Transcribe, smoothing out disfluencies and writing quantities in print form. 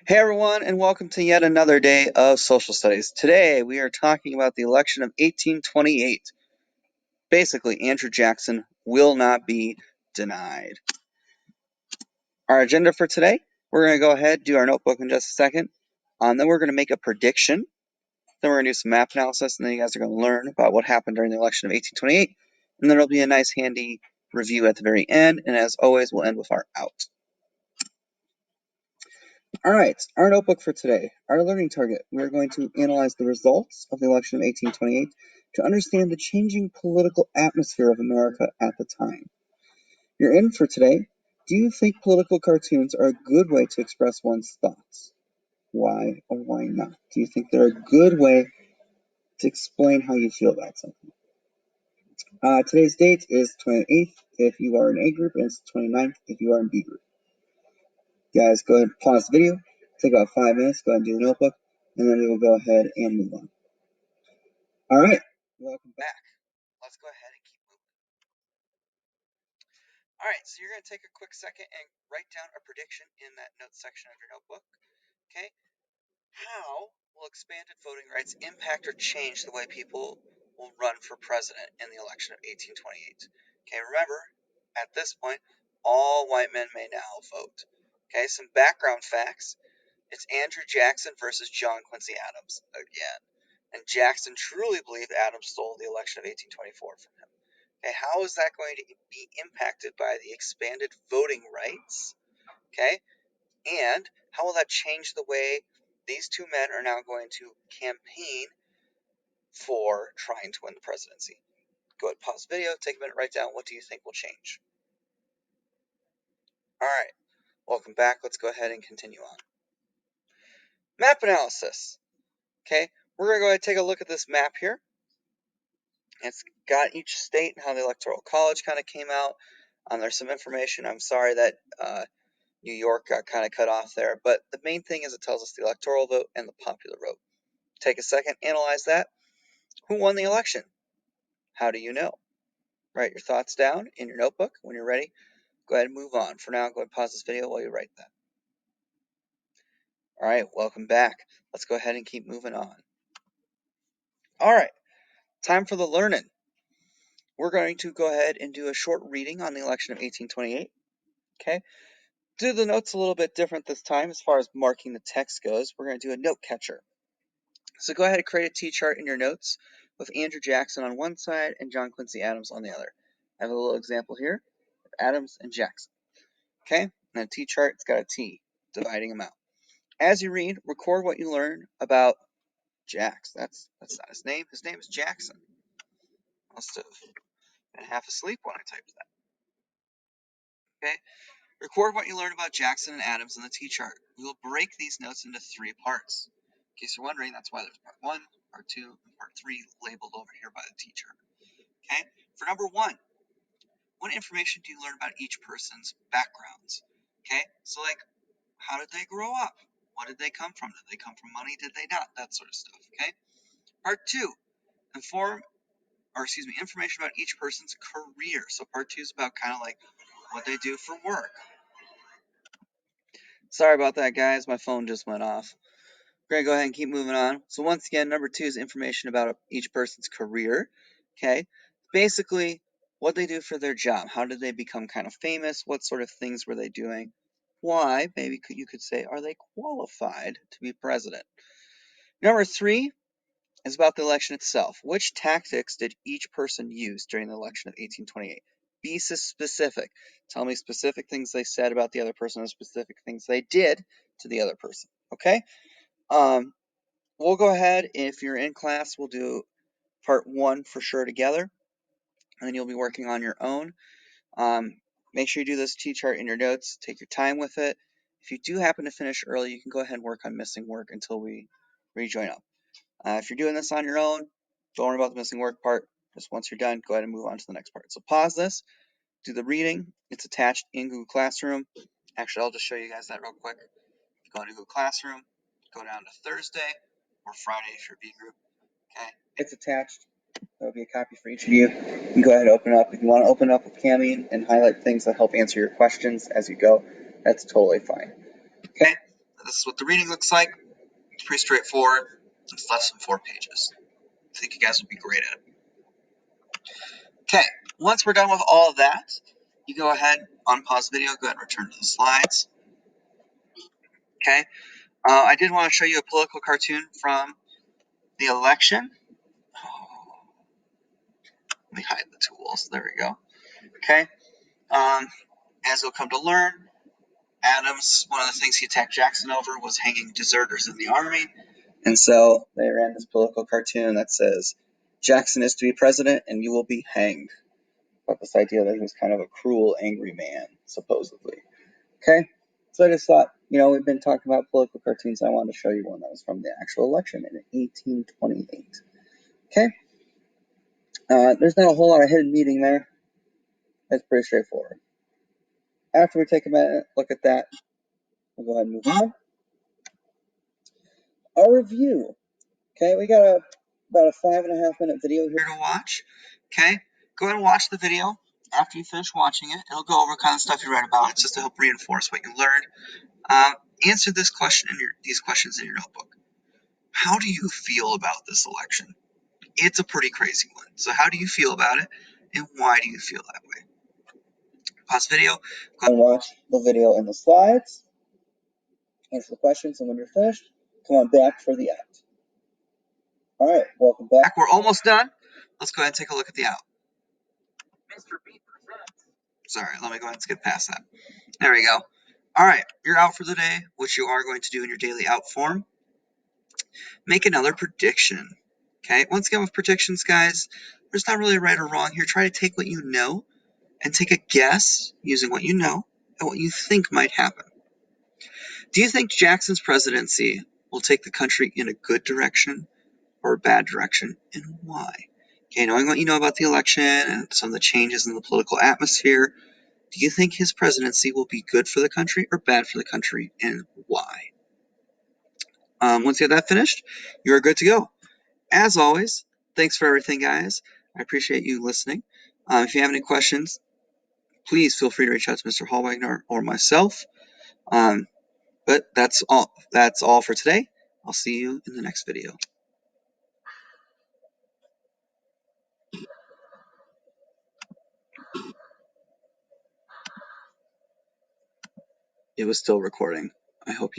Hey everyone, and welcome to yet another day of social studies. Today we are talking about the election of 1828. Basically, Andrew Jackson will not be denied. Our agenda for today, we're going to go ahead, do our notebook in just a second. Then we're going to make a prediction. Then we're going to do some map analysis, and then you guys are going to learn about what happened during the election of 1828. And then there'll be a nice handy review at the very end, and as always, we'll end with our out. All right, our notebook for today. Our learning target. We're going to analyze the results of the election of 1828 to understand the changing political atmosphere of America at the time. You're in for today. Do you think political cartoons are a good way to express one's thoughts? Why or why not? Do you think they're a good way to explain how you feel about something? Today's date is 28th if you are in A group, and it's 29th if you are in B group. Guys, go ahead and pause the video, take about 5 minutes, go ahead and do the notebook, and then we will go ahead and move on. All right, welcome back. Let's go ahead and keep moving. All right, so you're going to take a quick second and write down a prediction in that notes section of your notebook. Okay, how will expanded voting rights impact or change the way people will run for president in the election of 1828? Okay, remember, at this point, all white men may now vote. Okay, some background facts. It's Andrew Jackson versus John Quincy Adams again. And Jackson truly believed Adams stole the election of 1824 from him. Okay, how is that going to be impacted by the expanded voting rights? Okay, and how will that change the way these two men are now going to campaign for trying to win the presidency? Go ahead, pause the video, take a minute, write down what do you think will change. All right, welcome back. Let's go ahead and continue on. Map analysis. Okay, we're going to go ahead and take a look at this map here. It's got each state and how the Electoral College kind of came out. There's some information. I'm sorry that New York got kind of cut off there, but the main thing is it tells us the electoral vote and the popular vote. Take a second, analyze that. Who won the election? How do you know? Write your thoughts down in your notebook. When you're ready, go ahead and move on. For now, go ahead and pause this video while you write that. All right, welcome back. Let's go ahead and keep moving on. All right, time for the learning. We're going to go ahead and do a short reading on the election of 1828. Okay, do the notes a little bit different this time as far as marking the text goes. We're going to do a note catcher. So go ahead and create a T-chart in your notes with Andrew Jackson on one side and John Quincy Adams on the other. I have a little example here of Adams and Jackson. Okay, and a T-chart, it's got a T dividing them out. As you read, record what you learn about Jax. That's not his name. His name is Jackson. Must have been half asleep when I typed that. Okay, record what you learn about Jackson and Adams in the T-chart. We will break these notes into 3 parts. In case you're wondering, that's why there's part 1, part 2, and part 3 labeled over here by the T-chart. Okay, for number 1, what information do you learn about each person's backgrounds? Okay, so like, how did they grow up? What did they come from? Did they come from money? Did they not? That sort of stuff. Okay, part 2, information about each person's career. So part 2 is about kind of like what they do for work. Sorry about that, guys. My phone just went off. We're going to go ahead and keep moving on. So once again, number 2 is information about each person's career. Okay, basically what they do for their job. How did they become kind of famous? What sort of things were they doing? Why, maybe you could say, are they qualified to be president? Number 3 is about the election itself. Which tactics did each person use during the election of 1828? Be specific. Tell me specific things they said about the other person and specific things they did to the other person. Okay? We'll go ahead. If you're in class, we'll do part 1 for sure together. And then you'll be working on your own. Make sure you do this T-chart in your notes. Take your time with it. If you do happen to finish early, you can go ahead and work on missing work until we rejoin up. If you're doing this on your own, don't worry about the missing work part. Just once you're done, go ahead and move on to the next part. So pause this, do the reading. It's attached in Google Classroom. Actually, I'll just show you guys that real quick. Go into Google Classroom, go down to Thursday or Friday if you're B group. Okay, it's attached. There'll be a copy for each of you. You can go ahead and open up. If you want to open up with Cami and highlight things that help answer your questions as you go, that's totally fine. Okay, this is what the reading looks like. It's pretty straightforward. It's less than 4 pages. I think you guys will be great at it. Okay, once we're done with all of that, you go ahead, unpause the video, go ahead and return to the slides. Okay, I did want to show you a political cartoon from the election. Let me hide the tools. There we go. Okay, as you'll come to learn, Adams, one of the things he attacked Jackson over was hanging deserters in the army. And so they ran this political cartoon that says, Jackson is to be president and you will be hanged. About this idea that he was kind of a cruel, angry man, supposedly. Okay? So I just thought, we've been talking about political cartoons. I wanted to show you one that was from the actual election in 1828. Okay? There's not a whole lot of hidden meaning there. It's pretty straightforward. After we take a minute, look at that, we'll go ahead and move on. Our review. Okay, we got about a 5.5 minute video here to watch. Okay, go ahead and watch the video. After you finish watching it, it'll go over kind of stuff you read about. It's just to help reinforce what you learned. Answer these questions in your notebook. How do you feel about this election? It's a pretty crazy one. So how do you feel about it, and why do you feel that way? Pause the video. Go ahead and watch the video in the slides. Answer the questions, and when you're finished, come on back for the out. All right, welcome back. We're almost done. Let's go ahead and take a look at the out. Mr. B presents. Sorry, let me go ahead and skip past that. There we go. All right, you're out for the day, which you are going to do in your daily out form. Make another prediction. Okay, once again with predictions, guys, there's not really a right or wrong here. Try to take what you know and take a guess using what you know and what you think might happen. Do you think Jackson's presidency will take the country in a good direction or a bad direction, and why? Okay, knowing what you know about the election and some of the changes in the political atmosphere, do you think his presidency will be good for the country or bad for the country, and why? Once you have that finished, you're good to go. As always, thanks for everything, guys. I appreciate you listening. If you have any questions, please feel free to reach out to Mr. Hallwagner or myself. But that's all. That's all for today. I'll see you in the next video. It was still recording. I hope you